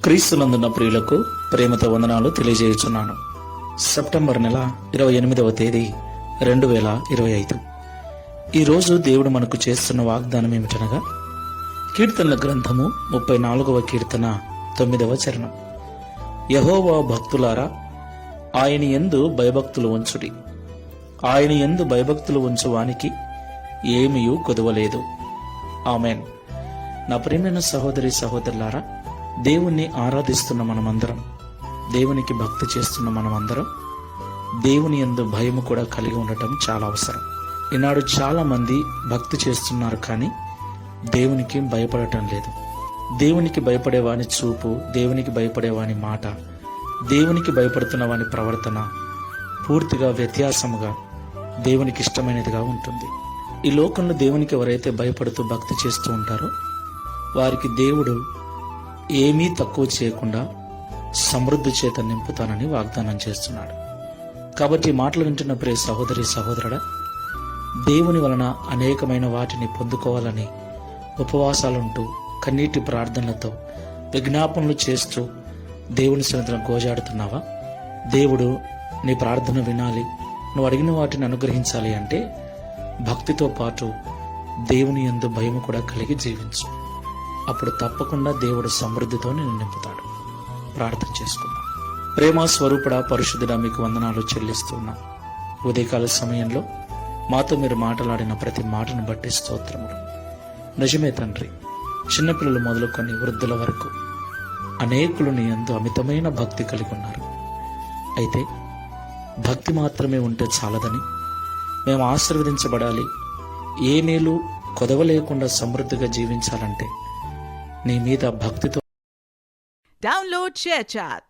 క్రీస్తునందున్న ప్రియులకు ప్రేమతో వందనాలు తెలియజేయుచున్నాను. సెప్టెంబర్ నెల 28వ తేదీ 2025. ఈరోజు దేవుడు మనకు చేస్తున్న వాగ్దానం ఏమిటనగా, కీర్తనల గ్రంథము 34వ కీర్తన 9వ చరణం. యెహోవా భక్తులారా, ఆయన యందు భయభక్తులు ఉంచుడి. ఆయన యందు భయభక్తులు ఉంచువానికి ఏమీయూ కొదువలేదు. ఆమెన్. నా ప్రియమైన సహోదరి సహోదరులారా, దేవుణ్ణి ఆరాధిస్తున్న మనమందరం, దేవునికి భక్తి చేస్తున్న మనమందరం దేవుని యందు భయము కూడా కలిగి ఉండటం చాలా అవసరం. ఈనాడు చాలా మంది భక్తి చేస్తున్నారు, కానీ దేవునికి భయపడటం లేదు. దేవునికి భయపడేవాని చూపు, దేవునికి భయపడేవాని మాట, దేవునికి భయపడుతున్న వాని ప్రవర్తన పూర్తిగా వ్యత్యాసముగా దేవునికి ఇష్టమైనదిగా ఉంటుంది. ఈ లోకంలో దేవునికి ఎవరైతే భయపడుతూ భక్తి చేస్తూ ఉంటారో వారికి దేవుడు ఏమీ తక్కువ చేయకుండా సమృద్ధి చేత నింపుతానని వాగ్దానం చేస్తున్నాడు. కాబట్టి మాటలు వింటున్న ప్రియ సహోదరి సహోదరుడా, దేవుని వలన అనేకమైన వాటిని పొందుకోవాలని ఉపవాసాలుంటూ కన్నీటి ప్రార్థనలతో విజ్ఞాపనలు చేస్తూ దేవుని సన్నిధిలో గోజాడుతున్నావా? దేవుడు నీ ప్రార్థన వినాలి, నువ్వు అడిగిన వాటిని అనుగ్రహించాలి అంటే భక్తితో పాటు దేవుని యందు భయము కూడా కలిగి జీవించు. అప్పుడు తప్పకుండా దేవుడు సమృద్ధితో నిన్ను నింపుతాడు. ప్రార్థన చేసుకుందాం. ప్రేమ స్వరూపుడా, పరిశుద్ధుడా, మీకు వందనాలు చెల్లిస్తున్నా. ఉదయకాల సమయంలో మాతో మీరు మాట్లాడిన ప్రతి మాటను బట్టి స్తోత్రములు. నిజమే తండ్రి, చిన్నపిల్లలు మొదలుకొని వృద్ధుల వరకు అనేకులు నీ యందు అమితమైన భక్తి కలిగి ఉన్నారు. అయితే భక్తి మాత్రమే ఉంటే చాలదని, మేము ఆశీర్వదించబడాలి, ఏ మేలు కొదవ లేకుండా సమృద్ధిగా జీవించాలంటే నీ మీద భక్తితో Download ShareChat.